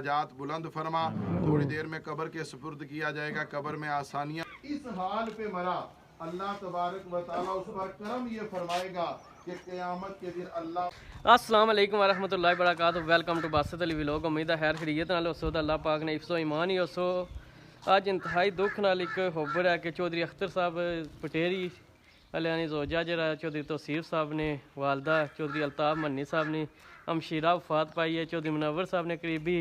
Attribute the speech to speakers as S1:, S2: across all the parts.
S1: दराजात बुलंद फरमा। थोड़ी देर में कब्र के सुपुर्द किया जाएगा, कब्र में आसानियाँ। इस हाल पे मरा, अल्लाह तबारक व तआला उस पर करम ये फरमाएगा कि क़यामत के दिन अल्लाह।
S2: अस्सलाम वालेकुम वरहमतुल्लाहि वबरकातुहू। Welcome to Basit Ali vlog. उम्मीद है खैर खैरियत नाल होसो तो अल्लाह पाक ने इफ्सो ईमान ही होसो। अज इंतहाई दुख नाल एक खबर है कि चौधरी अख्तर साहब पटेरी अलियानी जोजा जरा चौधरी तौसीफ साहब ने, वालदा चौधरी अल्ताफ मन्नी साहब ने हमशीरा वफात पाई है। चौधरी मुनव्वर साहब ने करीबी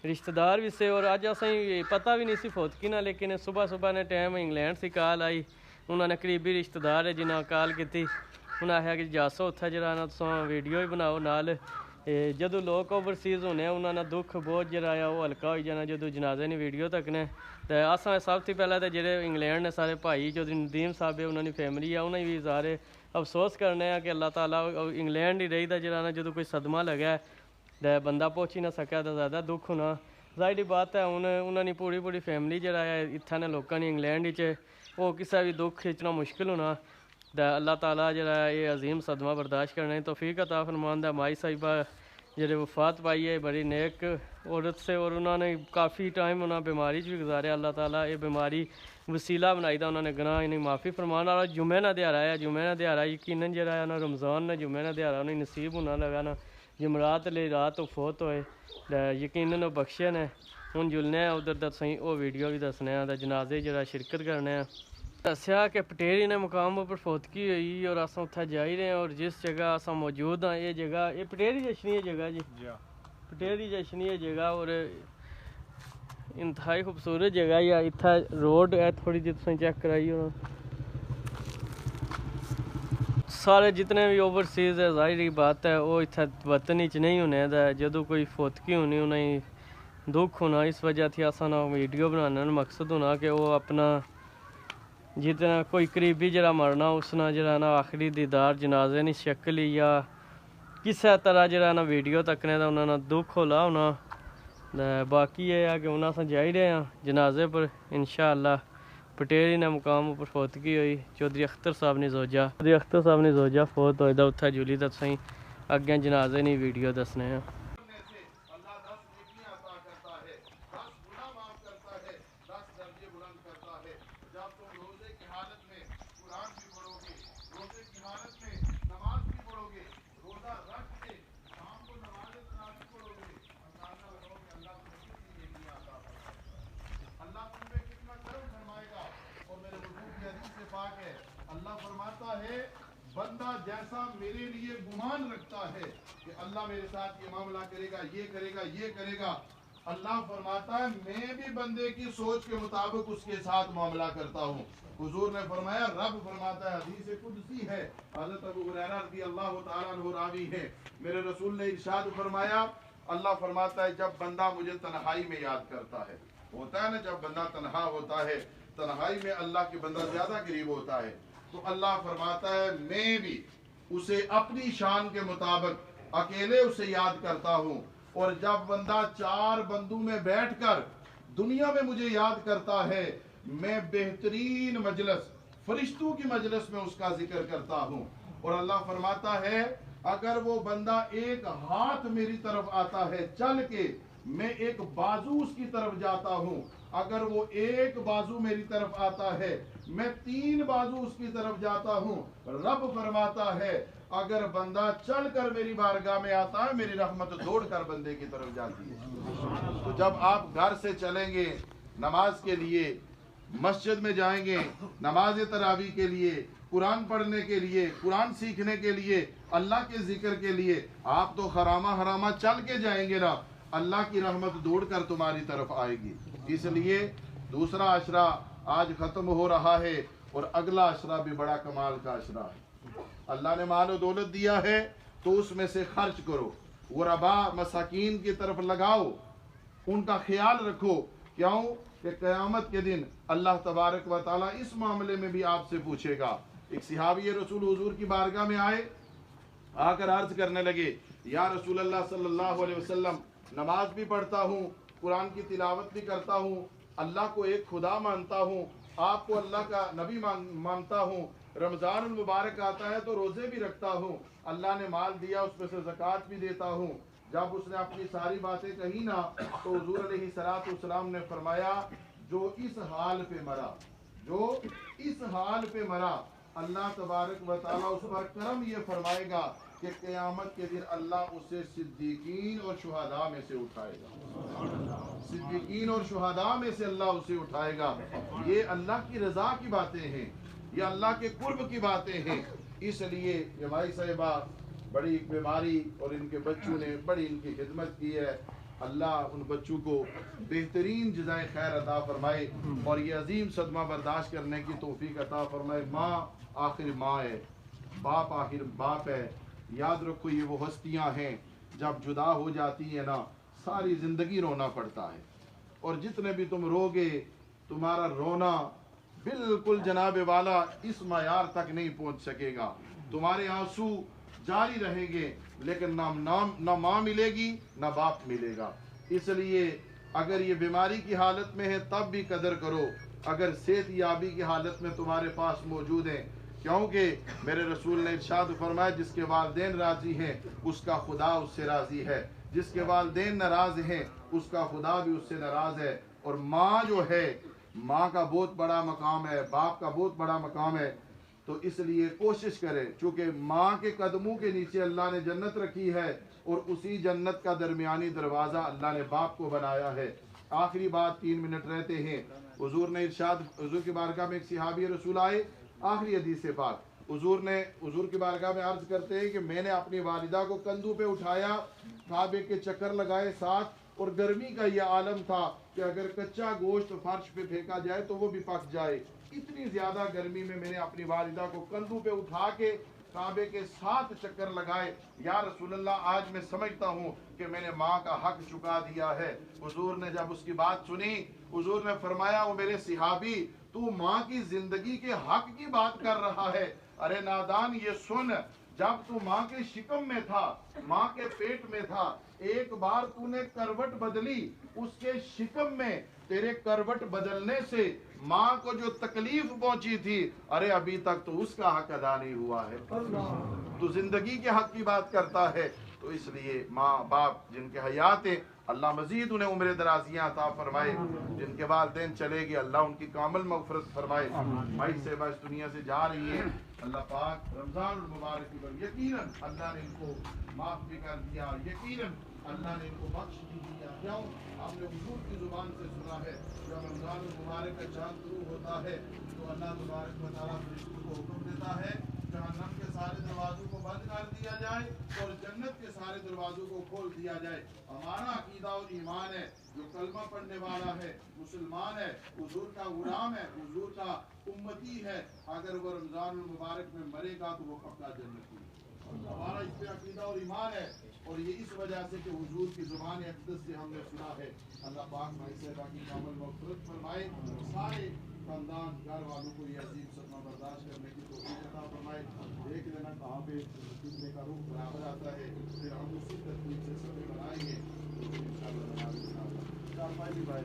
S2: रिश्तेदार भी से, और अज असें पता भी नहीं सी फौतकी ना, लेकिन सुबह सुबह ने टाइम इंग्लैंड से कॉल आई। उन्होंने करीबी रिश्तेदार है जिन्हें कॉल की, उन्हें आख्या कि जासो उत्थे जरा ना तुस वीडियो ही बनाओ नाल। जदों लोग ओवरसीज़ होने उन्होंने दुख बहुत जरा वो हल्का हो जाना जदों जनाजे ने वीडियो तकने। तो असें सब तो पहले तो जेह्ड़े इंग्लैंड ने सारे भाई चौधरी नदीम साहब है, उन्होंने फैमिली है, उन्हें भी इज़हार अफसोस करने कि अल्लाह ताला इंग्लैंड ही रही था जरा ना जदों कोई सदमा लगा तो बंदा पहुँच ही ना सका तो ज़्यादा दुख होना जाहिर बात है। हूँ उन्होंने पूरी फैमिली जरा है इत्थे ने लोगों ने इंग्लैंड वो किसी भी दुख खिंचना मुश्किल होना। तो अल्लाह ताला जरा ये अजीम सदमा बर्दाश्त करने तौफीक अता फरमांदा। माई साहिबा जेह्ड़े वफात पाई है बड़ी नेक औरत से, और उन्होंने काफ़ी टाइम उन्होंने बीमारी भी गुजारे। अल्लाह ताला ये बीमारी वसीला बनाई था उन्होंने गुनाह इन्हें माफ़ी फरमान वाला। जुम्मे ना दिहाड़ा है, जुम्मे ना दिहाड़ा यकीनन जरा है ना रमज़ान ने जुम्मे ना दिहाड़ा उन्हें नसीब होना लगा ना जमरात ले रात तो फोत होए यकीनन वो बख्शे ने। हूँ जुलने उधर तो सही वो वीडियो भी दसने जनाजे जरा शिरकत करने दसिया कि पटेरी ने मुकाम पर फौतगी हुई और अस उत्थे जाई रहे हैं। और जिस जगह अस मौजूद हाँ ये जगह ये पटेरी जश्नी है जगह जी, पटेरी जश्नी है जगह, और इंतहाई खूबसूरत जगह या इत्थे रोड है थोड़ी जी तुसें चेक कराई हो। सारे जितने भी ओवरसीज़ है जाहिर बात है वो इत्थे वतन च नहीं होने जदों कोई फौतगी होनी उन्हें दुख होना। इस वजह थी असा ना वीडियो बनाने मकसद होना कि वो अपना जितना कोई करीबी जरा मरना उसना जरा ना आखिरी दीदार जनाजे की शक्ल या किसी तरह जरा ना वीडियो तकने का उन्होंने दुख होला होना। बाकी ये है कि उन्हें अस जाई रहे हैं जनाजे पर इंशाअल्लाह। पटेरी ने मुकाम पर फौतगी हुई चौधरी अख्तर साहब ने जोजा, चौधरी अख्तर साहब ने जोजा फोत होया उत्थे जुली तो सही अगे जनाजे नहीं वीडियो दसने हैं।
S1: अल्लाह फरमाता है बंदा जैसा मेरे लिए गुमान रखता है कि अल्लाह मेरे साथ ये मामला करेगा, ये करेगा, ये करेगा, अल्लाह फरमाता है मैं भी बंदे की सोच के मुताबिक उसके साथ मामला करता हूँ। हुजूर ने फरमाया, रब फरमाता है, हदीस कुदसी है, हज़रत अबू हुरैरा रज़ी अल्लाह तआला अन्हु रावी है, मेरे रसूल ने इरशाद फरमाया, अल्लाह फरमाता है जब बंदा मुझे तन्हाई में याद करता है, होता है ना जब बंदा तन्हा होता है तन्हाई में अल्लाह के बंदा ज्यादा करीब होता है, तो अल्लाह फरमाता है मैं भी उसे अपनी शान के मुताबिक अकेले उसे याद करता हूँ। और जब बंदा चार बंदों में बैठकर दुनिया में मुझे याद करता है, मैं बेहतरीन मजलिस फरिश्तों की मजलिस में उसका जिक्र करता हूँ। और अल्लाह फरमाता है अगर वो बंदा एक हाथ मेरी तरफ आता है चल के, मैं एक बाजू उसकी तरफ जाता हूँ। अगर वो एक बाजू मेरी तरफ आता है मैं तीन बाजू उसकी तरफ जाता हूँ। रब फरमाता है अगर बंदा चल कर मेरी बारगाह में आता है मेरी रहमत दौड़ कर बंदे की तरफ जाती है। तो जब आप घर से चलेंगे नमाज के लिए, मस्जिद में जाएंगे नमाज तरावी के लिए, कुरान पढ़ने के लिए, कुरान सीखने के लिए, अल्लाह के जिक्र के लिए, आप तो हरामा हरामा चल के जाएंगे ना, अल्लाह की रहमत दौड़ कर तुम्हारी तरफ आएगी। इसलिए दूसरा अशरा आज खत्म हो रहा है और अगला अशरा भी बड़ा कमाल का अशरा है। अल्लाह ने माल और दौलत दिया है तो उसमें से खर्च करो, गुरबा मसाकीन की तरफ लगाओ, उनका ख्याल रखो। क्यों कि क़यामत के दिन अल्लाह तबारक व तआला इस मामले में भी आपसे पूछेगा। एक सहाबी रसूल हुजूर की बारगाह में आए, आकर अर्ज करने लगे, या रसूल अल्लाह सल्लल्लाहु अलैहि वसल्लम, नमाज भी पढ़ता हूँ, कुरान की तिलावत भी करता हूँ, अल्लाह को एक खुदा मानता हूँ, आपको अल्लाह का नबी मानता हूँ, रमज़ान मुबारक आता है तो रोज़े भी रखता हूँ, अल्लाह ने माल दिया उसमें से ज़कात भी देता हूँ, जब उसने अपनी सारी बातें कही ना, तो हुजूर अलैहिस्सलाम ने फरमाया, जो इस हाल पे मरा, जो इस हाल पे मरा, अल्लाह तबारक व तआला उस पर करम ये फरमाएगा कि क़यामत के दिन अल्लाह उसे सिद्दीकीन और शुहदा में से उठाएगा। सिद्दीकीन और शुहदा में से अल्लाह उसे उठाएगा। ये अल्लाह की रज़ा की बातें हैं, ये अल्लाह के कुर्ब की बातें हैं। इसलिए ये भाई साहिबा बड़ी एक बीमारी और इनके बच्चों ने बड़ी इनकी खिदमत की है। अल्लाह उन बच्चों को बेहतरीन जज़ाए खैर अता फरमाए और ये अजीम सदमा बर्दाश्त करने की तौफीक अता फरमाए। माँ आखिर माँ है, बाप आखिर बाप है। याद रखो ये वो हस्तियाँ हैं, जब जुदा हो जाती है ना, सारी ज़िंदगी रोना पड़ता है। और जितने भी तुम रोगे, तुम्हारा रोना बिल्कुल जनाब वाला इस मयार तक नहीं पहुँच सकेगा। तुम्हारे आंसू जारी रहेंगे, लेकिन ना माँ मिलेगी ना बाप मिलेगा। इसलिए अगर ये बीमारी की हालत में है तब भी कदर करो, अगर सेहत याबी की हालत में तुम्हारे पास मौजूद है, क्योंकि मेरे रसूल ने इरशाद फरमाया, जिसके वालिदैन राजी हैं उसका खुदा उससे राजी है, जिसके वालिदैन नाराज हैं उसका खुदा भी उससे नाराज है। और माँ जो है, माँ का बहुत बड़ा मकाम है, बाप का बहुत बड़ा मकाम है। तो इसलिए कोशिश करें, चूँकि माँ के कदमों के नीचे अल्लाह ने जन्नत रखी है और उसी जन्नत का दरमियानी दरवाज़ा अल्लाह ने बाप को बनाया है। आखिरी बात, 3 मिनट रहते हैं। हुजूर ने इरशाद, हुजूर की बारगाह में एक सहाबी रसूल आए, आखिरी हदीस से बात, हुजूर की बारगाह में अर्ज करते हैं कि मैंने अपनी वालिदा को कंधों पे उठाया, काबे के चक्कर लगाए साथ, और गर्मी का यह आलम था कि अगर कच्चा गोश्त फर्श पे फेंका जाए तो वो भी पक जाए। इतनी ज़्यादा गर्मी में मैंने अपनी वालिदा को कंधों पे उठा के काबे के 7 चक्कर लगाए। या रसूलल्लाह, आज मैं समझता हूँ कि मैंने माँ का हक चुका दिया है। हुजूर ने जब उसकी बात सुनी, हुजूर ने फरमाया, वो मेरे सिहाबी, तू माँ की जिंदगी के हक की बात कर रहा है। अरे नादान, ये सुन, जब तू माँ के शिकम में था, माँ के पेट में था, एक बार तूने करवट बदली, उसके शिकम में तेरे करवट बदलने से माँ को जो तकलीफ पहुंची थी, अरे अभी तक तो उसका हक अदा नहीं हुआ है। तो जिंदगी के हक की बात करता है। तो इसलिए माँ बाप जिनके हयात है, अल्लाह मजीद उन्हें उम्र दराजियाँ अता फरमाए। जिनके वालिदैन चले गए, अल्लाह उनकी कामिल मग़फ़िरत फरमाए। भाई सेवा इस दुनिया से जा रही है, अल्लाह पाक रमज़ान मुबारक की पर यकीनन अल्लाह ने इनको माफ़ भी कर दिया, यकीनन अल्लाह ने इनको बख्श भी दिया। क्यों? आपने हुजूर की ज़ुबान से सुना है, जब रमज़ान मुबारक का चाँद शुरू होता है तो अल्लाह तबारक व तआला फरिश्तों को हुक्म देता है, जहन्नम के सारे दरवाज़ों को बंद कर दिया जाए और जन्नत के सारे दरवाज़ों को खोल दिया जाए। हमारा अकीदा और ईमान है, जो कलमा पढ़ने वाला है, मुसलमान है, हुजूर का गुलाम है, हुजूर का उम्मती है, अगर वो रमज़ान मुबारक में मरेगा तो वो पक्का जन्नती है। हमारा इस पे अकीदा और ईमान है, और ये इस वजह से कि हुजूर की ज़ुबान अक़दस से हमने सुना है। अल्लाह पाक भाई साहबा की कामिल मग़फ़िरत फरमाए, सारे खानदान घर वालों को ये अजीम सदमा बर्दाश्त करने की तौफ़ीक़ अता फरमाए। देख लेना कहाँ पे कितने का रूह बराबर आता है, फिर हम उसी तरतीब से सब बनाएंगे तो इंशाअल्लाह भाई।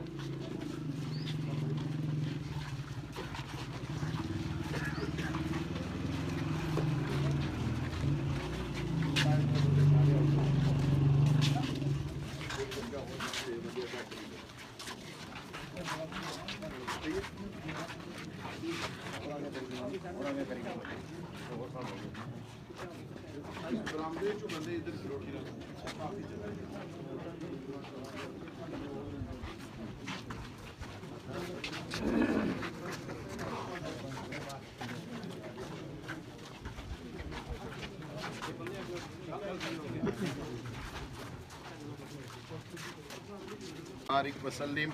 S1: जो बंदे इधर की रोटी काफी बारिक वसल्लिम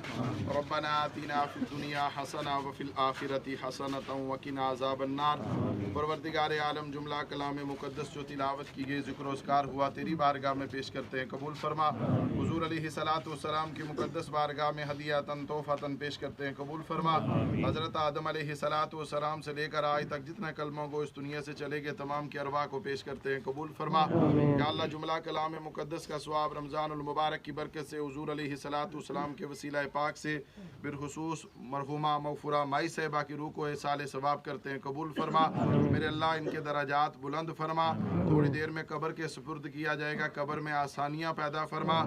S1: रब्बना आतिना फिद दुनिया हसना व फिल आखिरति हसनतन व किना अज़ाबन्नार। परवरदिगार आलम, जुमला कलाम मुक़द्दस जो तिलावत की गई, ज़िक्र उसकार हुआ, तेरी बारगाह में पेश करते हैं, कबूल फरमा। हुज़ूर अलैहिस्सलातु वस्सलाम की मुक़द्दस बारगाह में हदियतन तोहफ़तन पेश करते हैं, कबूल फरमा। हज़रत आदम अलैहिस्सलातु वस्सलाम से लेकर आज तक जितना कलमों को इस दुनिया से चले गए, तमाम की अरवाह को पेश करते हैं, कबूल फरमा। या अल्लाह, जुमला कलाम मुक़द्दस का सवाब रमज़ानुल मुबारक की बरकत से हुज़ूर अलैहिस्सलातु वस्सलाम के वसीला पाक से बिलखुसूस मरहुमा मग़फ़ूरा माई साहिबा की रूह को एसाले सवाब करते हैं, कबूल फरमा। मेरे अल्लाह इनके दराजात बुलंद फरमा। थोड़ी देर में कब्र के सुपुर्द किया जाएगा, कब्र में आसानियाँ पैदा फरमा।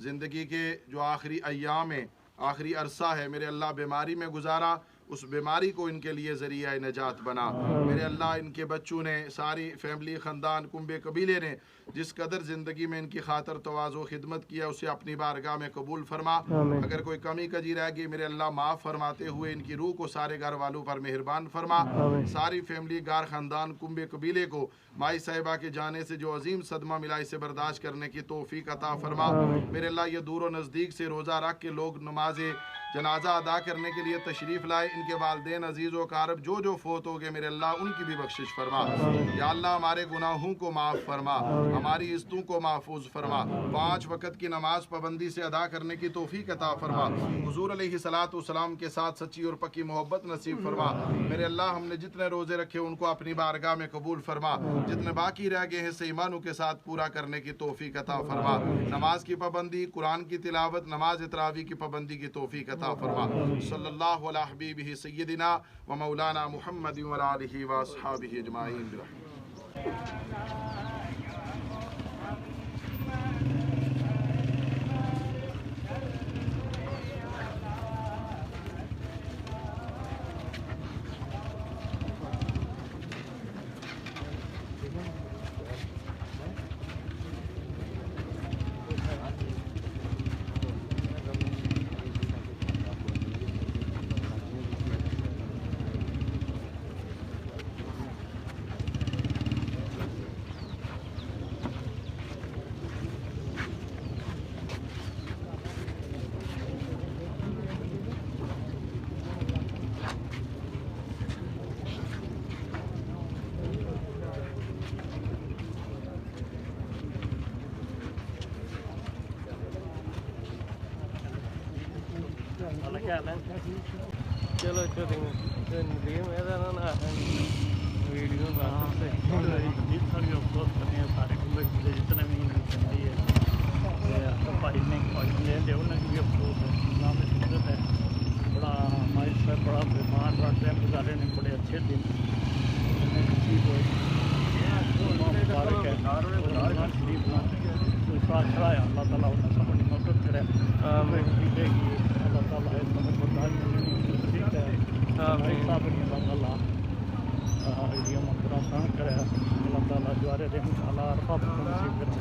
S1: ज़िंदगी के जो आखिरी अय्याम है, आखिरी अरसा है, मेरे अल्लाह बीमारी में गुजारा, उस बीमारी को इनके लिए ज़रिया नजात बना। मेरे अल्लाह इनके बच्चों ने, सारी फैमिली, ख़ानदान, कुंबे कबीले ने जिस कदर ज़िंदगी में इनकी खातर तवाज़ो खिदमत किया, उसे अपनी बारगाह में कबूल फरमा। अगर कोई कमी कजी रह गई, मेरे अल्लाह माफ़ फरमाते हुए इनकी रूह को सारे घर वालों पर मेहरबान फरमा। सारी फैमिली, गार, ख़ानदान, कुंबे कबीले को माई साहिबा के जाने से जो अजीम सदमा मिला, इसे बर्दाश्त करने की तौफीक अता फरमा। मेरे अल्लाह ये दूर व नज़दीक से रोज़ा रख के लोग नमाज जनाजा अदा करने के लिए तशरीफ़ लाए। इनके वालदेन, अजीज़ व कारब जो फोत हो गए, मेरे अल्लाह उनकी भी बख्शिश फरमा। या अल्लाह हमारे गुनाहों को माफ़ फरमा, हमारी इज़्ज़तों को महफूज फरमा। 5 वक़्त की नमाज पाबंदी से अदा करने की तौफीक अता फरमा। हुज़ूर अलैहिस्सलातु वस्सलाम के साथ सच्ची और पक्की मोहब्बत नसीब फरमा। मेरे अल्लाह हमने जितने रोज़े रखे उनको अपनी बारगाह में कबूल फरमा। जितने बाकी रह गए हैं से ईमानों के साथ पूरा करने की तौफीक अता फरमा। नमाज की पाबंदी, कुरान की तिलावत, नमाज तरावी की पाबंदी की तौफीक अता फरमा। सल्लल्लाहु अला हबीबिही सय्यदिना व मौलाना मुहम्मद व अला आलिहि व अस्हाबिहि अजमाइन।
S2: चलो नदीम वीडियो
S3: सारे जितने भी भाई ने उन्हें भी अफसोस है, नाम इज्जत है। बड़ा हमारे साथ बड़ा बीमार बड़ा टाइम गुजारे ने, बड़े अच्छे दिन मुबारक है। खड़ा है, अल्लाह ताला उन्हें समझ मदद करे। अल्लाह ताला है समझ बर्दाश्त मंत्र आसान करे। अल्लाह ताला द्वारे रहम ताला अरफा नसीब करे।